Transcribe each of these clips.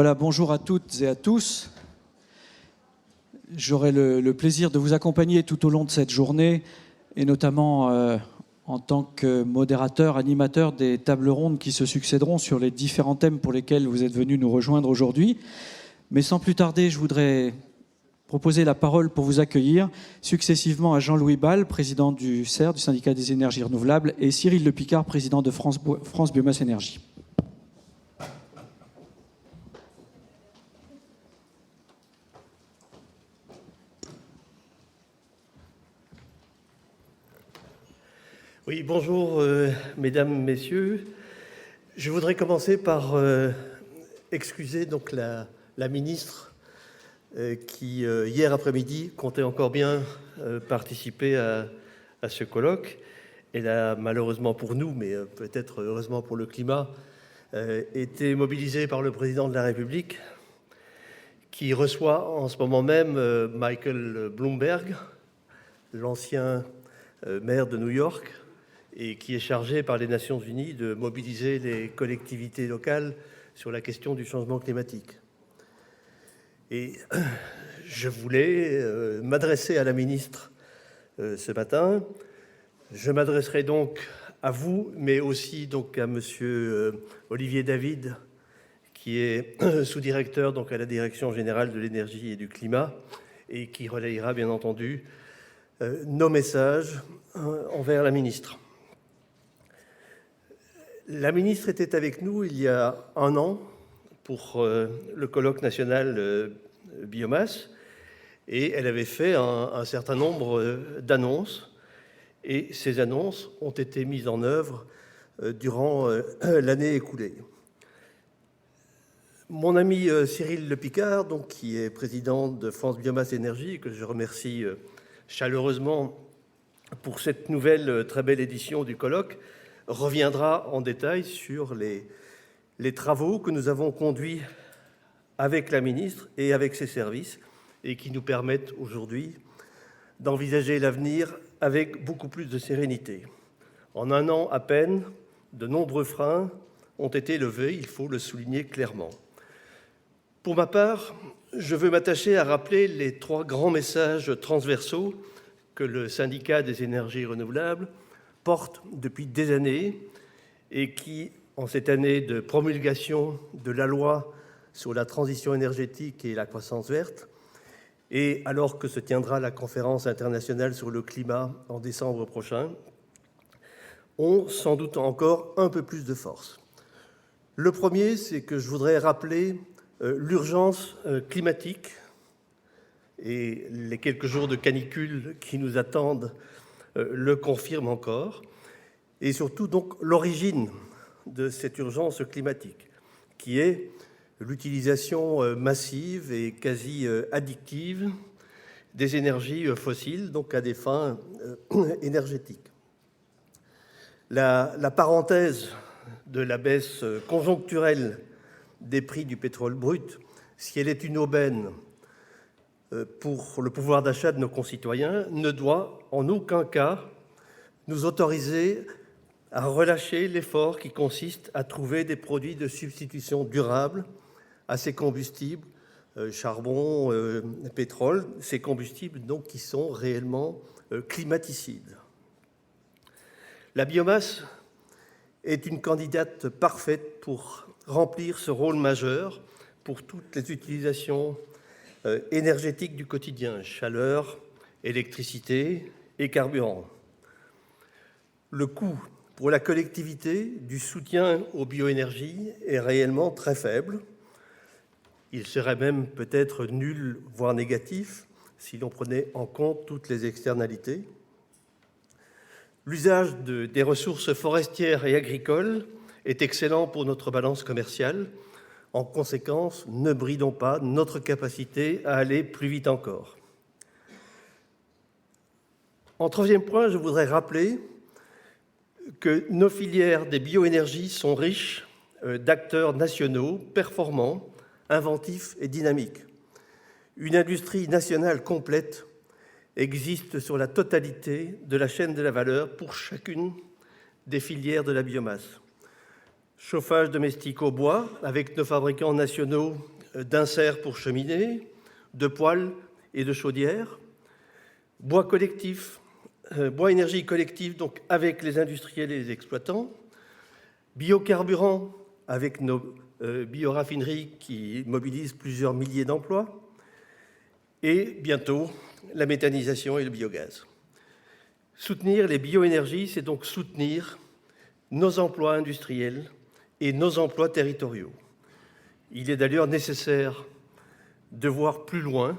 Voilà, bonjour à toutes et à tous. J'aurai le plaisir de vous accompagner tout au long de cette journée, et notamment en tant que modérateur, animateur des tables rondes qui se succéderont sur les différents thèmes pour lesquels vous êtes venus nous rejoindre aujourd'hui. Mais sans plus tarder, je voudrais proposer la parole pour vous accueillir successivement à Jean-Louis Bal, président du CER, du Syndicat des énergies renouvelables, et Cyril Lepicard, président de France Biomasse Énergie. Oui, bonjour mesdames, messieurs. Je voudrais commencer par excuser donc la ministre qui hier après-midi comptait encore bien participer à ce colloque. Elle a malheureusement pour nous, mais peut-être heureusement pour le climat, été mobilisée par le président de la République qui reçoit en ce moment même Michael Bloomberg, l'ancien maire de New York, et qui est chargé par les Nations Unies de mobiliser les collectivités locales sur la question du changement climatique. Et je voulais m'adresser à la ministre ce matin. Je m'adresserai donc à vous, mais aussi donc à monsieur Olivier David, qui est sous-directeur donc à la Direction générale de l'énergie et du climat, et qui relayera bien entendu nos messages envers la ministre. La ministre était avec nous il y a un an pour le colloque national biomasse, et elle avait fait un certain nombre d'annonces, et ces annonces ont été mises en œuvre durant l'année écoulée. Mon ami Cyril Lepicard, donc, qui est président de France Biomasse Énergie, que je remercie chaleureusement pour cette nouvelle très belle édition du colloque, reviendra en détail sur les travaux que nous avons conduits avec la ministre et avec ses services et qui nous permettent aujourd'hui d'envisager l'avenir avec beaucoup plus de sérénité. En un an à peine, de nombreux freins ont été levés, il faut le souligner clairement. Pour ma part, je veux m'attacher à rappeler les trois grands messages transversaux que le syndicat des énergies renouvelables porte depuis des années et qui, en cette année de promulgation de la loi sur la transition énergétique et la croissance verte, et alors que se tiendra la conférence internationale sur le climat en décembre prochain, ont sans doute encore un peu plus de force. Le premier, c'est que je voudrais rappeler l'urgence climatique, et les quelques jours de canicule qui nous attendent le confirment encore, et surtout donc l'origine de cette urgence climatique, qui est l'utilisation massive et quasi addictive des énergies fossiles, donc à des fins énergétiques. La parenthèse de la baisse conjoncturelle des prix du pétrole brut, si elle est une aubaine pour le pouvoir d'achat de nos concitoyens, ne doit en aucun cas nous autoriser à relâcher l'effort qui consiste à trouver des produits de substitution durables à ces combustibles, charbon, pétrole, ces combustibles donc qui sont réellement climaticides. La biomasse est une candidate parfaite pour remplir ce rôle majeur pour toutes les utilisations énergétiques du quotidien, chaleur, électricité et carburant. Le coût pour la collectivité du soutien aux bioénergies est réellement très faible. Il serait même peut-être nul, voire négatif, si l'on prenait en compte toutes les externalités. L'usage des ressources forestières et agricoles est excellent pour notre balance commerciale. En conséquence, ne bridons pas notre capacité à aller plus vite encore. En troisième point, je voudrais rappeler que nos filières des bioénergies sont riches d'acteurs nationaux performants, inventifs et dynamiques. Une industrie nationale complète existe sur la totalité de la chaîne de la valeur pour chacune des filières de la biomasse. chauffage domestique au bois, avec nos fabricants nationaux d'inserts pour cheminées, de poêles et de chaudières, bois collectif, bois énergie collective, donc avec les industriels et les exploitants, biocarburants avec nos bioraffineries qui mobilisent plusieurs milliers d'emplois, et bientôt la méthanisation et le biogaz. Soutenir les bioénergies, c'est donc soutenir nos emplois industriels et nos emplois territoriaux. Il est d'ailleurs nécessaire de voir plus loin.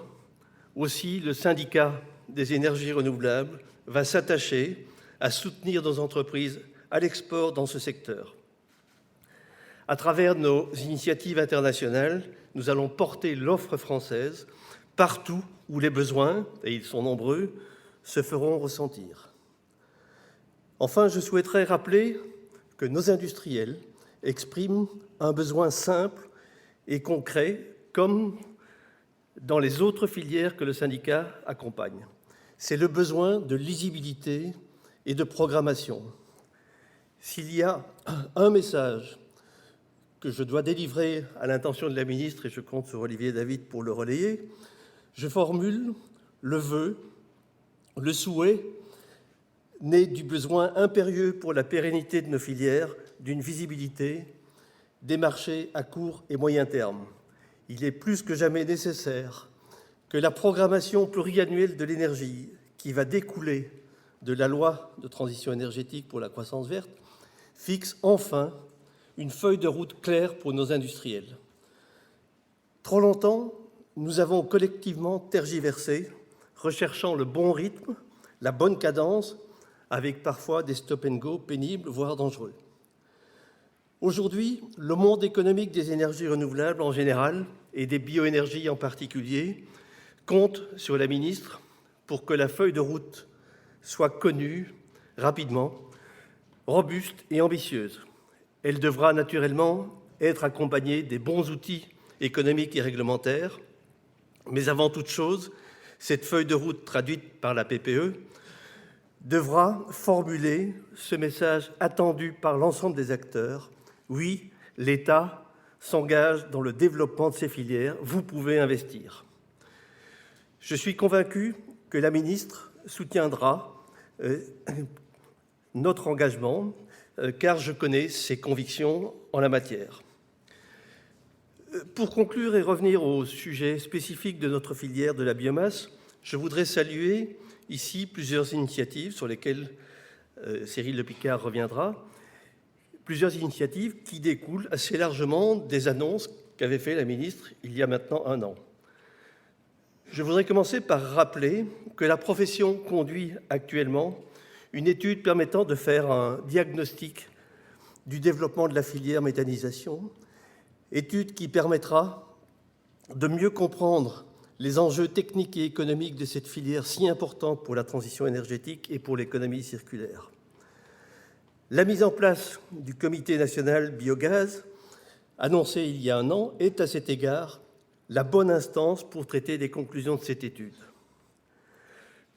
Aussi, le syndicat des énergies renouvelables va s'attacher à soutenir nos entreprises à l'export dans ce secteur. À travers nos initiatives internationales, nous allons porter l'offre française partout où les besoins, et ils sont nombreux, se feront ressentir. Enfin, je souhaiterais rappeler que nos industriels expriment un besoin simple et concret, comme dans les autres filières que le syndicat accompagne. C'est le besoin de lisibilité et de programmation. S'il y a un message que je dois délivrer à l'intention de la ministre, et je compte sur Olivier David pour le relayer, je formule le vœu, le souhait, né du besoin impérieux pour la pérennité de nos filières, d'une visibilité des marchés à court et moyen terme. Il est plus que jamais nécessaire que la programmation pluriannuelle de l'énergie qui va découler de la loi de transition énergétique pour la croissance verte fixe enfin une feuille de route claire pour nos industriels. Trop longtemps, nous avons collectivement tergiversé, recherchant le bon rythme, la bonne cadence, avec parfois des stop-and-go pénibles, voire dangereux. Aujourd'hui, le monde économique des énergies renouvelables en général et des bioénergies en particulier compte sur la ministre pour que la feuille de route soit connue rapidement, robuste et ambitieuse. Elle devra naturellement être accompagnée des bons outils économiques et réglementaires, mais avant toute chose, cette feuille de route traduite par la PPE devra formuler ce message attendu par l'ensemble des acteurs. Oui, l'État s'engage dans le développement de ces filières, vous pouvez investir. Je suis convaincu que la ministre soutiendra notre engagement, car je connais ses convictions en la matière. Pour conclure et revenir au sujet spécifique de notre filière de la biomasse, je voudrais saluer ici plusieurs initiatives sur lesquelles Cyril Le Picard reviendra, plusieurs initiatives qui découlent assez largement des annonces qu'avait fait la ministre il y a maintenant un an. Je voudrais commencer par rappeler que la profession conduit actuellement une étude permettant de faire un diagnostic du développement de la filière méthanisation, étude qui permettra de mieux comprendre les enjeux techniques et économiques de cette filière si importante pour la transition énergétique et pour l'économie circulaire. La mise en place du Comité national biogaz, annoncée il y a un an, est à cet égard la bonne instance pour traiter des conclusions de cette étude.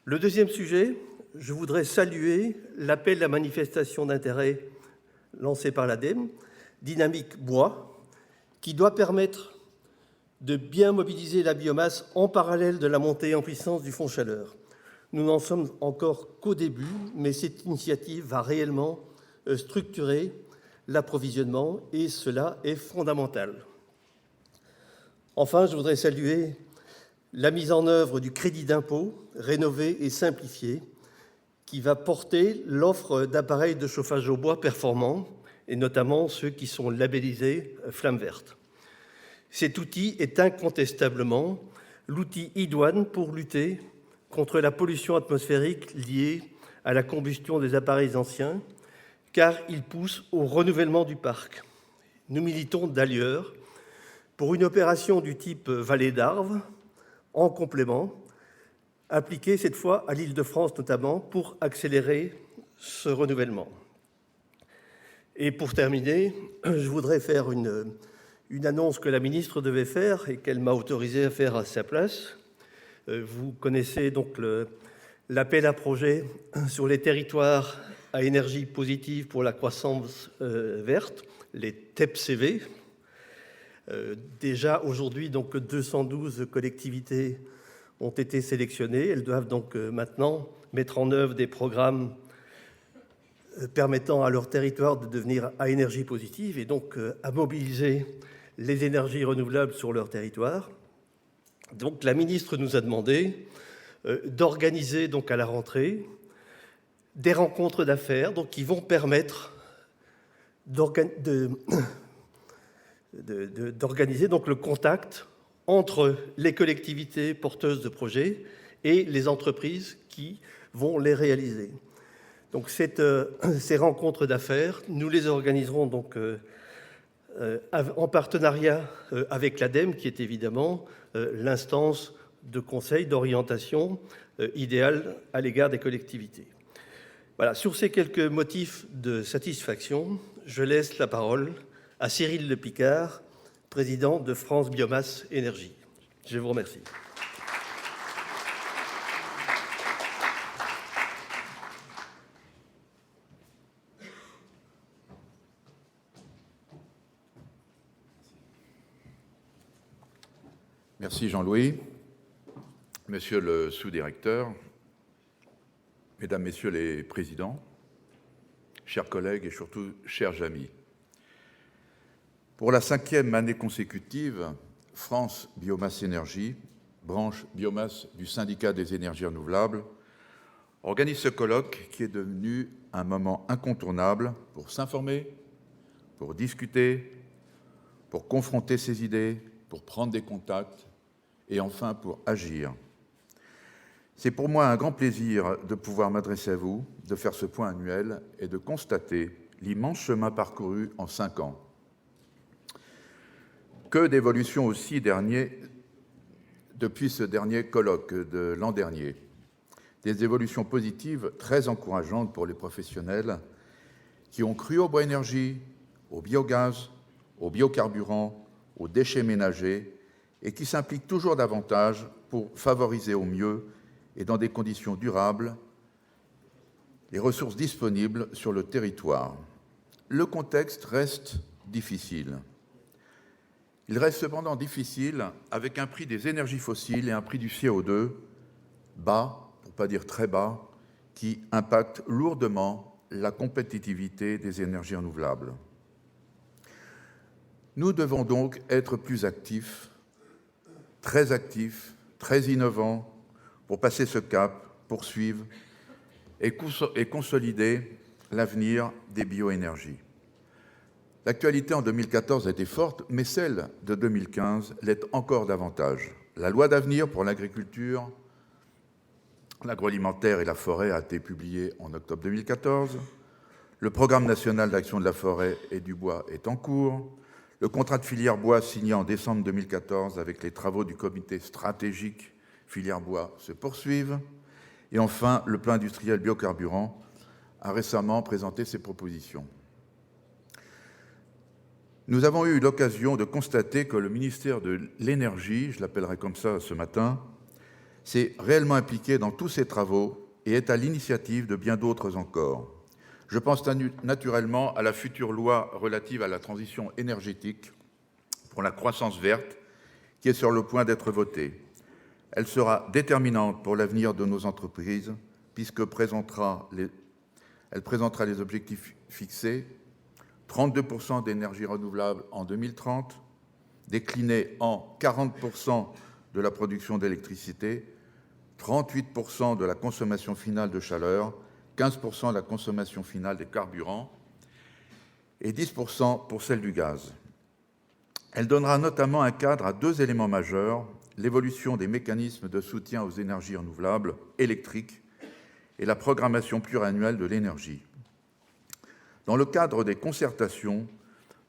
Le deuxième sujet, je voudrais saluer l'appel à manifestation d'intérêt lancé par l'ADEME, Dynamique Bois, qui doit permettre de bien mobiliser la biomasse en parallèle de la montée en puissance du fonds chaleur. Nous n'en sommes encore qu'au début, mais cette initiative va réellement structurer l'approvisionnement et cela est fondamental. Enfin, je voudrais saluer la mise en œuvre du crédit d'impôt rénové et simplifié qui va porter l'offre d'appareils de chauffage au bois performants et notamment ceux qui sont labellisés Flamme Verte. Cet outil est incontestablement l'outil idoine pour lutter contre la pollution atmosphérique liée à la combustion des appareils anciens, car il pousse au renouvellement du parc. Nous militons d'ailleurs pour une opération du type Vallée d'Arve, en complément, appliquée cette fois à l'Île-de-France notamment, pour accélérer ce renouvellement. Et pour terminer, je voudrais faire une annonce que la ministre devait faire et qu'elle m'a autorisé à faire à sa place. Vous connaissez donc l'appel à projet sur les territoires à énergie positive pour la croissance verte, les TEPCV. Déjà aujourd'hui, donc 212 collectivités ont été sélectionnées. Elles doivent donc maintenant mettre en œuvre des programmes permettant à leur territoire de devenir à énergie positive et donc à mobiliser les énergies renouvelables sur leur territoire. Donc la ministre nous a demandé d'organiser donc à la rentrée des rencontres d'affaires donc, qui vont permettre d'organiser donc le contact entre les collectivités porteuses de projets et les entreprises qui vont les réaliser. Donc ces rencontres d'affaires, nous les organiserons donc en partenariat avec l'ADEME, qui est évidemment l'instance de conseil, d'orientation idéale à l'égard des collectivités. Voilà, sur ces quelques motifs de satisfaction, je laisse la parole à Cyril Lepicard, président de France Biomasse Énergie. Je vous remercie. Merci Jean-Louis. Monsieur le sous-directeur, Mesdames, Messieurs les présidents, chers collègues et surtout chers amis. Pour la 5e année consécutive, France Biomasse Énergie, branche biomasse du syndicat des énergies renouvelables, organise ce colloque qui est devenu un moment incontournable pour s'informer, pour discuter, pour confronter ses idées, pour prendre des contacts et enfin pour agir. C'est pour moi un grand plaisir de pouvoir m'adresser à vous, de faire ce point annuel et de constater l'immense chemin parcouru en 5 ans. Que d'évolutions aussi depuis ce dernier colloque de l'an dernier. Des évolutions positives très encourageantes pour les professionnels qui ont cru au bois énergie, au biogaz, au biocarburant, aux déchets ménagers et qui s'impliquent toujours davantage pour favoriser au mieux et dans des conditions durables les ressources disponibles sur le territoire. Le contexte reste difficile. Il reste cependant difficile avec un prix des énergies fossiles et un prix du CO2 bas, pour ne pas dire très bas, qui impactent lourdement la compétitivité des énergies renouvelables. Nous devons donc être plus actifs, très innovants, pour passer ce cap, poursuivre et consolider l'avenir des bioénergies. L'actualité en 2014 a été forte, mais celle de 2015 l'est encore davantage. La loi d'avenir pour l'agriculture, l'agroalimentaire et la forêt a été publiée en octobre 2014. Le programme national d'action de la forêt et du bois est en cours. Le contrat de filière bois signé en décembre 2014 avec les travaux du comité stratégique filière bois se poursuivent. Et enfin, le plan industriel biocarburant a récemment présenté ses propositions. Nous avons eu l'occasion de constater que le ministère de l'Énergie, je l'appellerai comme ça ce matin, s'est réellement impliqué dans tous ces travaux et est à l'initiative de bien d'autres encore. Je pense naturellement à la future loi relative à la transition énergétique pour la croissance verte qui est sur le point d'être votée. Elle sera déterminante pour l'avenir de nos entreprises puisqu'elle présentera les objectifs fixés, 32% d'énergie renouvelable en 2030, déclinés en 40% de la production d'électricité, 38% de la consommation finale de chaleur, 15% de la consommation finale des carburants et 10% pour celle du gaz. Elle donnera notamment un cadre à 2 éléments majeurs, l'évolution des mécanismes de soutien aux énergies renouvelables électriques et la programmation pluriannuelle de l'énergie. Dans le cadre des concertations,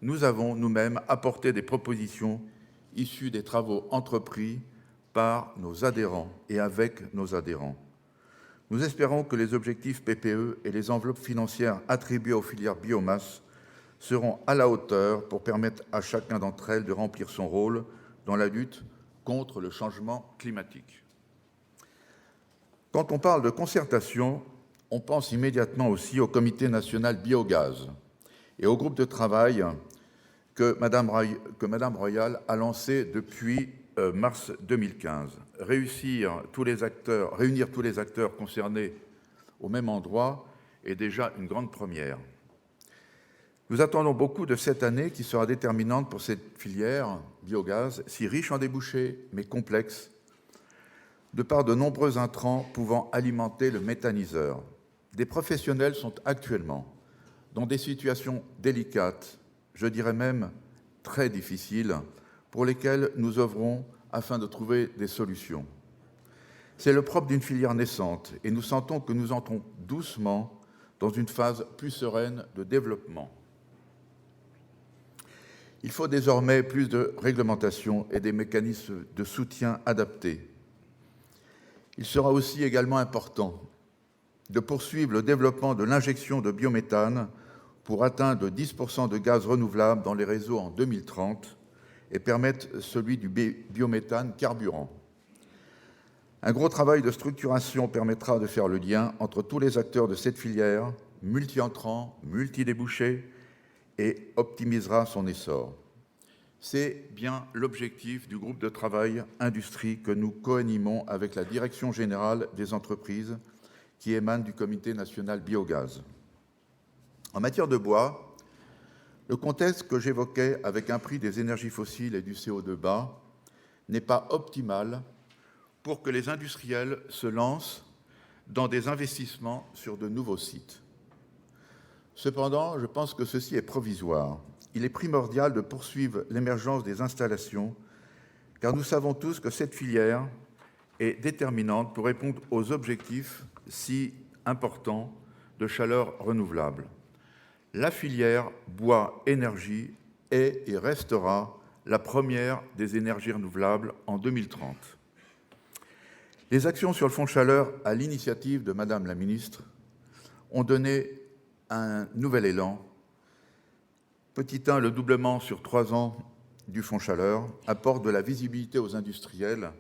nous avons nous-mêmes apporté des propositions issues des travaux entrepris par nos adhérents et avec nos adhérents. Nous espérons que les objectifs PPE et les enveloppes financières attribuées aux filières biomasse seront à la hauteur pour permettre à chacun d'entre elles de remplir son rôle dans la lutte contre le changement climatique. Quand on parle de concertation, on pense immédiatement aussi au Comité national biogaz et au groupe de travail que Madame Royal a lancé depuis mars 2015. Réunir tous les acteurs concernés au même endroit est déjà une grande première. Nous attendons beaucoup de cette année qui sera déterminante pour cette filière biogaz, si riche en débouchés, mais complexe, de par de nombreux intrants pouvant alimenter le méthaniseur. Des professionnels sont actuellement dans des situations délicates, je dirais même très difficiles, pour lesquelles nous œuvrons afin de trouver des solutions. C'est le propre d'une filière naissante et nous sentons que nous entrons doucement dans une phase plus sereine de développement. Il faut désormais plus de réglementation et des mécanismes de soutien adaptés. Il sera aussi également important de poursuivre le développement de l'injection de biométhane pour atteindre 10% de gaz renouvelable dans les réseaux en 2030 et permettre celui du biométhane carburant. Un gros travail de structuration permettra de faire le lien entre tous les acteurs de cette filière, multi-entrants, multi-débouchés, et optimisera son essor. C'est bien l'objectif du groupe de travail industrie que nous co-animons avec la Direction générale des entreprises qui émane du Comité national biogaz. En matière de bois, le contexte que j'évoquais avec un prix des énergies fossiles et du CO2 bas n'est pas optimal pour que les industriels se lancent dans des investissements sur de nouveaux sites. Cependant, je pense que ceci est provisoire. Il est primordial de poursuivre l'émergence des installations, car nous savons tous que cette filière est déterminante pour répondre aux objectifs si importants de chaleur renouvelable. La filière bois-énergie est et restera la première des énergies renouvelables en 2030. Les actions sur le fonds chaleur, à l'initiative de Madame la Ministre, ont donné un nouvel élan. Petit 1, le doublement sur 3 ans du fonds chaleur apporte de la visibilité aux industriels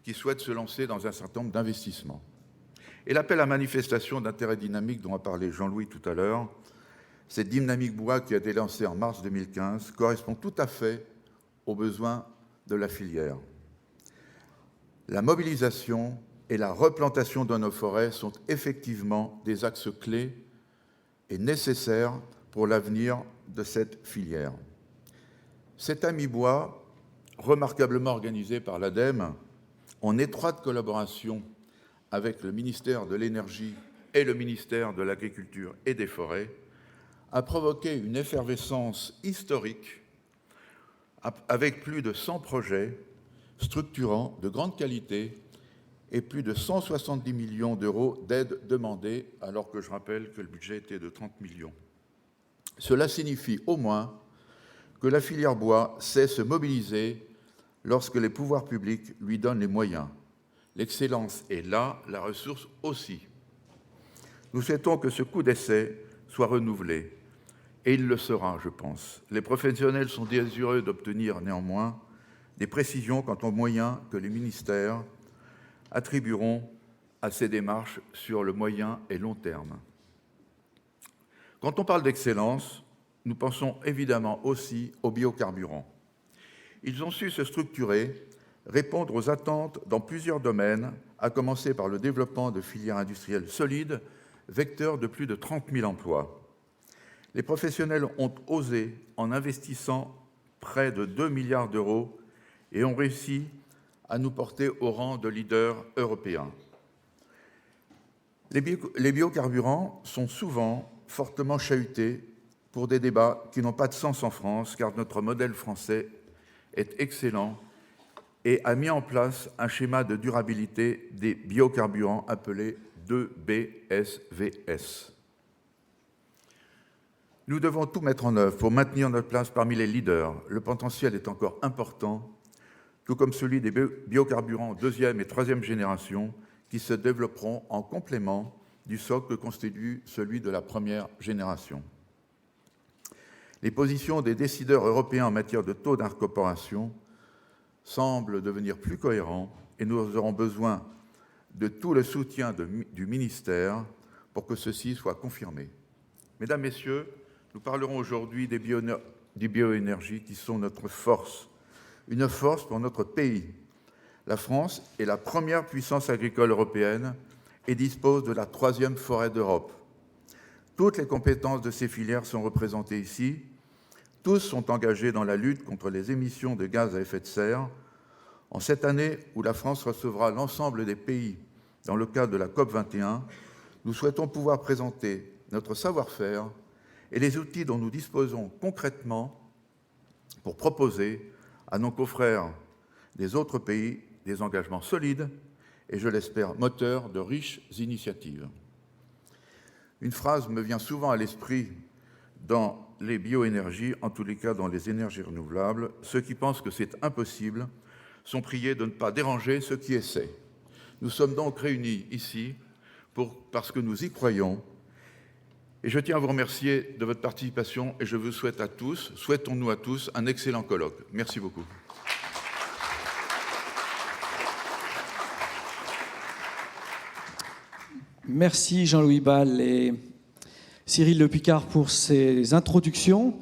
qui souhaitent se lancer dans un certain nombre d'investissements. Et l'appel à manifestation d'intérêt dynamique dont a parlé Jean-Louis tout à l'heure, cette dynamique bois qui a été lancée en mars 2015, correspond tout à fait aux besoins de la filière. La mobilisation et la replantation de nos forêts sont effectivement des axes clés et nécessaires pour l'avenir de cette filière. Cet Ami Bois, remarquablement organisé par l'ADEME, en étroite collaboration avec le ministère de l'Énergie et le ministère de l'Agriculture et des Forêts, a provoqué une effervescence historique avec plus de 100 projets structurants de grande qualité et plus de 170 millions d'euros d'aides demandées, alors que je rappelle que le budget était de 30 millions. Cela signifie au moins que la filière bois sait se mobiliser lorsque les pouvoirs publics lui donnent les moyens. L'excellence est là, la ressource aussi. Nous souhaitons que ce coup d'essai soit renouvelé, et il le sera, je pense. Les professionnels sont désireux d'obtenir néanmoins des précisions quant aux moyens que les ministères attribueront à ces démarches sur le moyen et long terme. Quand on parle d'excellence, nous pensons évidemment aussi aux biocarburants. Ils ont su se structurer, répondre aux attentes dans plusieurs domaines, à commencer par le développement de filières industrielles solides, vecteurs de plus de 30 000 emplois. Les professionnels ont osé en investissant près de 2 milliards d'euros et ont réussi à nous porter au rang de leader européen. Les biocarburants sont souvent fortement chahutés pour des débats qui n'ont pas de sens en France, car notre modèle français est excellent et a mis en place un schéma de durabilité des biocarburants appelé 2BSVS. Nous devons tout mettre en œuvre pour maintenir notre place parmi les leaders. Le potentiel est encore important, tout comme celui des biocarburants deuxième et troisième génération qui se développeront en complément du socle que constitue celui de la première génération. Les positions des décideurs européens en matière de taux d'incorporation semblent devenir plus cohérentes et nous aurons besoin de tout le soutien du ministère pour que ceci soit confirmé. Mesdames, Messieurs, nous parlerons aujourd'hui des du bioénergie qui sont notre force, une force pour notre pays. La France est la première puissance agricole européenne et dispose de la 3e forêt d'Europe. Toutes les compétences de ces filières sont représentées ici. Tous sont engagés dans la lutte contre les émissions de gaz à effet de serre. En cette année où la France recevra l'ensemble des pays dans le cadre de la COP21, nous souhaitons pouvoir présenter notre savoir-faire et les outils dont nous disposons concrètement pour proposer à nos confrères des autres pays des engagements solides et, je l'espère, moteurs de riches initiatives. Une phrase me vient souvent à l'esprit dans les bioénergies, en tous les cas dans les énergies renouvelables. Ceux qui pensent que c'est impossible sont priés de ne pas déranger ceux qui essaient. Nous sommes donc réunis ici parce que nous y croyons. Et je tiens à vous remercier de votre participation et je vous souhaite à tous, souhaitons-nous à tous, un excellent colloque. Merci beaucoup. Merci Jean-Louis Bal et Cyril Le Picard pour ces introductions.